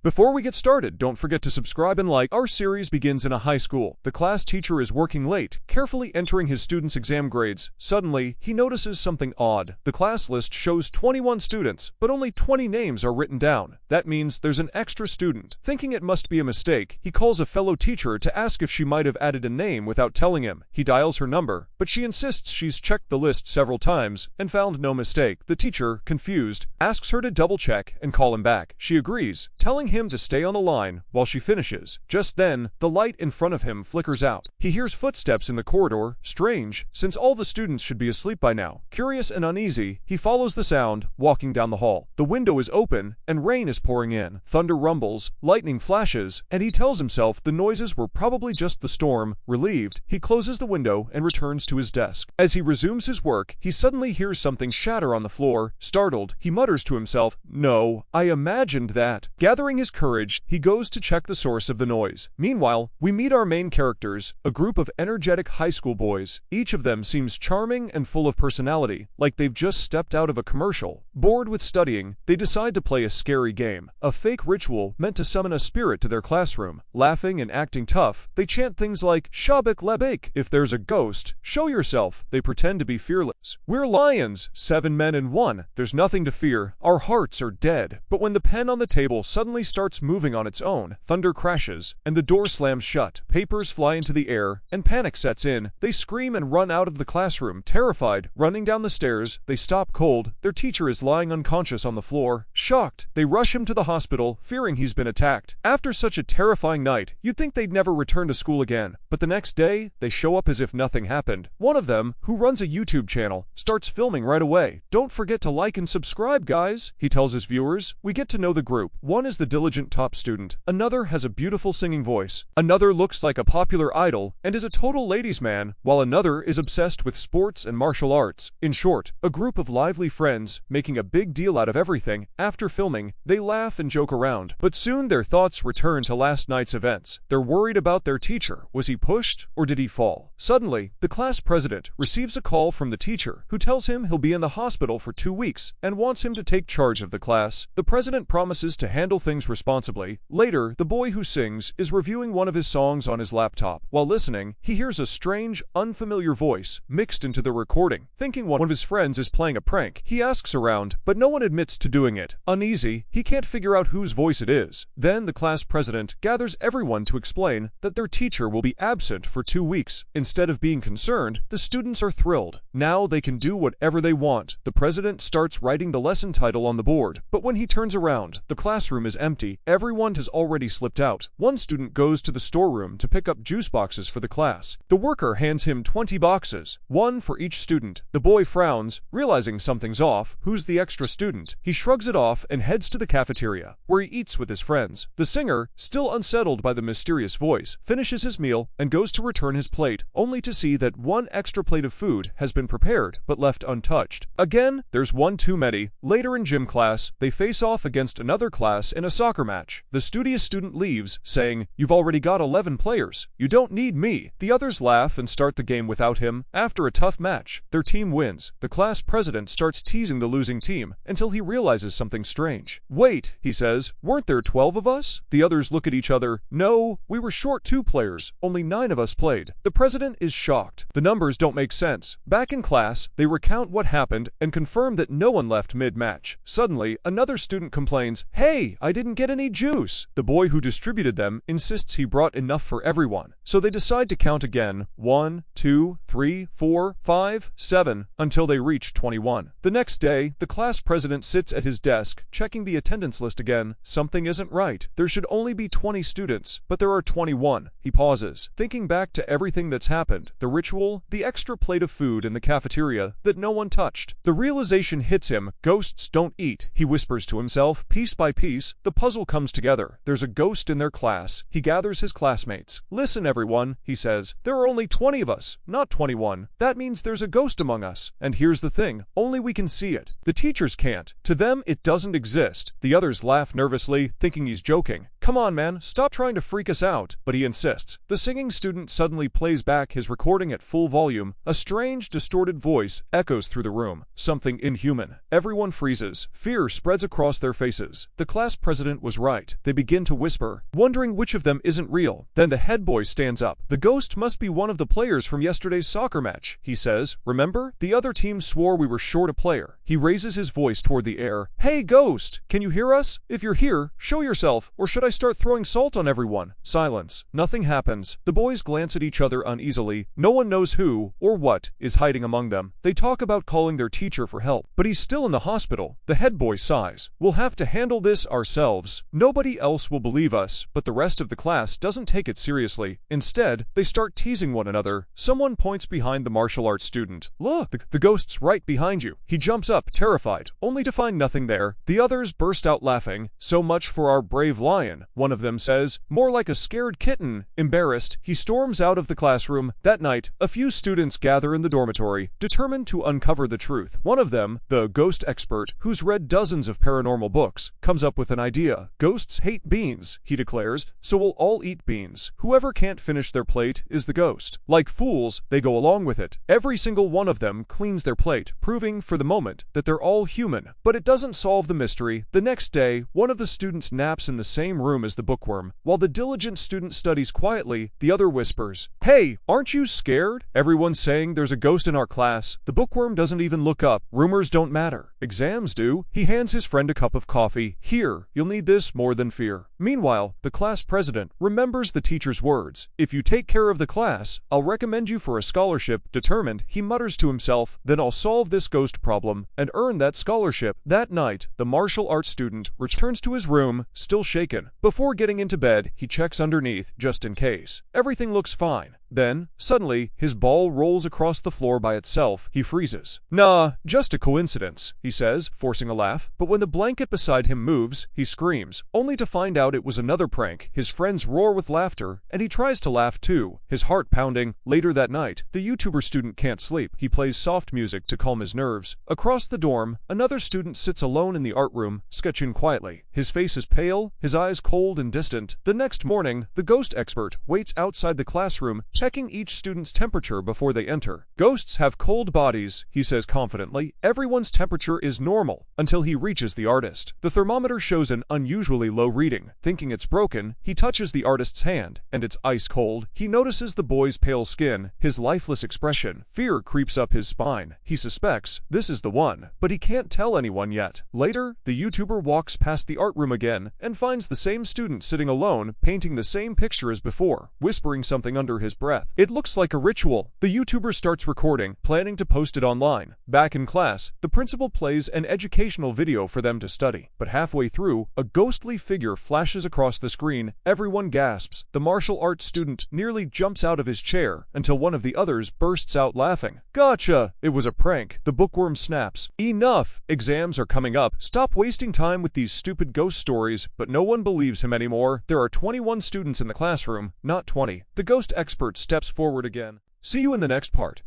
Before we get started, don't forget to subscribe and like. Our series begins in a high school. The class teacher is working late, carefully entering his students' exam grades. Suddenly, he notices something odd. The class list shows 21 students, but only 20 names are written down. That means there's an extra student. Thinking it must be a mistake, he calls a fellow teacher to ask if she might have added a name without telling him. He dials her number, but she insists she's checked the list several times and found no mistake. The teacher, confused, asks her to double-check and call him back. She agrees, telling him to stay on the line while she finishes. Just then, the light in front of him flickers out. He hears footsteps in the corridor. Strange, since all the students should be asleep by now. Curious and uneasy, he follows the sound, walking down the hall. The window is open, and rain is pouring in. Thunder rumbles, lightning flashes, and he tells himself the noises were probably just the storm. Relieved, he closes the window and returns to his desk. As he resumes his work, he suddenly hears something shatter on the floor. Startled, he mutters to himself, "No, I imagined that." Gathering his courage, he goes to check the source of the noise. Meanwhile, we meet our main characters, a group of energetic high school boys. Each of them seems charming and full of personality, like they've just stepped out of a commercial. Bored with studying, they decide to play a scary game, a fake ritual meant to summon a spirit to their classroom. Laughing and acting tough, they chant things like, "Shabak lebek, if there's a ghost, show yourself." They pretend to be fearless. "We're lions, 7 men and 1. There's nothing to fear. Our hearts are dead." But when the pen on the table suddenly starts moving on its own, thunder crashes, and the door slams shut. Papers fly into the air, and panic sets in. They scream and run out of the classroom, terrified. Running down the stairs, they stop cold. Their teacher is lying unconscious on the floor. Shocked, they rush him to the hospital, fearing he's been attacked. After such a terrifying night, you'd think they'd never return to school again. But the next day, they show up as if nothing happened. One of them, who runs a YouTube channel, starts filming right away. "Don't forget to like and subscribe, guys," he tells his viewers. We get to know the group. One is the diligent top student. Another has a beautiful singing voice. Another looks like a popular idol and is a total ladies' man, while another is obsessed with sports and martial arts. In short, a group of lively friends, making a big deal out of everything. After filming, they laugh and joke around. But soon their thoughts return to last night's events. They're worried about their teacher. Was he pushed, or did he fall? Suddenly, the class president receives a call from the teacher, who tells him he'll be in the hospital for 2 weeks and wants him to take charge of the class. The president promises to handle things responsibly. Later, the boy who sings is reviewing one of his songs on his laptop. While listening, he hears a strange, unfamiliar voice mixed into the recording. Thinking one of his friends is playing a prank, he asks around, but no one admits to doing it. Uneasy, he can't figure out whose voice it is. Then the class president gathers everyone to explain that their teacher will be absent for 2 weeks. Instead of being concerned, the students are thrilled. Now they can do whatever they want. The president starts writing the lesson title on the board, but when he turns around, the classroom is empty. Everyone has already slipped out. One student goes to the storeroom to pick up juice boxes for the class. The worker hands him 20 boxes, one for each student. The boy frowns, realizing something's off. Who's the extra student? He shrugs it off and heads to the cafeteria, where he eats with his friends. The singer, still unsettled by the mysterious voice, finishes his meal and goes to return his plate, only to see that one extra plate of food has been prepared but left untouched. Again, there's one too many. Later in gym class, they face off against another class in a soccer match. The studious student leaves, saying, "You've already got 11 players. You don't need me." The others laugh and start the game without him. After a tough match, their team wins. The class president starts teasing the losing team until he realizes something strange. "Wait," he says, "weren't there 12 of us?" The others look at each other. "No, we were short 2 players. Only 9 of us played." The president is shocked. The numbers don't make sense. Back in class, they recount what happened and confirm that no one left mid-match. Suddenly, another student complains, "Hey, I didn't get any juice." The boy who distributed them insists he brought enough for everyone. So they decide to count again, 1, 2, 3, 4, 5, 7, until they reach 21. The next day, the class president sits at his desk, checking the attendance list again. Something isn't right. There should only be 20 students, but there are 21. He pauses, thinking back to everything that's happened, the ritual, the extra plate of food in the cafeteria that no one touched. The realization hits him. Ghosts don't eat, he whispers to himself. Piece by piece, the puzzle comes together. There's a ghost in their class. He gathers his classmates. "Listen, everyone," he says. "There are only 20 of us, not 21. That means there's a ghost among us. And here's the thing, only we can see it. The teachers can't. To them, it doesn't exist." The others laugh nervously, thinking he's joking. "Come on, man, stop trying to freak us out," but he insists. The singing student suddenly plays back his recording at full volume. A strange, distorted voice echoes through the room. Something inhuman. Everyone freezes. Fear spreads across their faces. The class president was right. They begin to whisper, wondering which of them isn't real. Then the head boy stands up. "The ghost must be one of the players from yesterday's soccer match," he says. "Remember? The other team swore we were short a player." He raises his voice toward the air. "Hey, ghost! Can you hear us? If you're here, show yourself, or should I start throwing salt on everyone?" Silence. Nothing happens. The boys glance at each other uneasily. No one knows who, or what, is hiding among them. They talk about calling their teacher for help, but he's still in the hospital. The head boy sighs. "We'll have to handle this ourselves. Nobody else will believe us," but the rest of the class doesn't take it seriously. Instead, they start teasing one another. Someone points behind the martial arts student. "Look, the ghost's right behind you." He jumps up, terrified, only to find nothing there. The others burst out laughing. "So much for our brave lion," one of them says. "More like a scared kitten." Embarrassed, he storms out of the classroom. That night, a few students gather in the dormitory, determined to uncover the truth. One of them, the ghost expert, who's read dozens of paranormal books, comes up with an idea. "Ghosts hate beans," he declares, "so we'll all eat beans. Whoever can't finish their plate is the ghost." Like fools, they go along with it. Every single one of them cleans their plate, proving, for the moment, that they're all human. But it doesn't solve the mystery. The next day, one of the students naps in the same room as the bookworm. While the diligent student studies quietly, the other whispers, "Hey, aren't you scared? Everyone's saying there's a ghost in our class." The bookworm doesn't even look up. Rumors don't matter. Exams do. He hands his friend a cup of coffee. "Here, you'll need this more than fear." Meanwhile, the class president remembers the teacher's words. "If you take care of the class, I'll recommend you for a scholarship." Determined, he mutters to himself, "Then I'll solve this ghost problem and earn that scholarship." That night, the martial arts student returns to his room, still shaken. Before getting into bed, he checks underneath, just in case. Everything looks fine. Then, suddenly, his ball rolls across the floor by itself. He freezes. "Nah, just a coincidence," he says, forcing a laugh. But when the blanket beside him moves, he screams, only to find out it was another prank. His friends roar with laughter, and he tries to laugh too, his heart pounding. Later that night, the YouTuber student can't sleep. He plays soft music to calm his nerves. Across the dorm, another student sits alone in the art room, sketching quietly. His face is pale, his eyes cold and distant. The next morning, the ghost expert waits outside the classroom, checking each student's temperature before they enter. "Ghosts have cold bodies," he says confidently. "Everyone's temperature is normal," until he reaches the artist. The thermometer shows an unusually low reading. Thinking it's broken, he touches the artist's hand, and it's ice cold. He notices the boy's pale skin, his lifeless expression. Fear creeps up his spine. He suspects this is the one, but he can't tell anyone yet. Later, the YouTuber walks past the art room again and finds the same student sitting alone, painting the same picture as before, whispering something under his breath. It looks like a ritual. The YouTuber starts recording, planning to post it online. Back in class, the principal plays an educational video for them to study. But halfway through, a ghostly figure flashes across the screen. Everyone gasps. The martial arts student nearly jumps out of his chair, until one of the others bursts out laughing. "Gotcha! It was a prank." The bookworm snaps. "Enough! Exams are coming up. Stop wasting time with these stupid ghost stories." But no one believes him anymore. There are 21 students in the classroom, not 20. The ghost expert steps forward again. See you in the next part.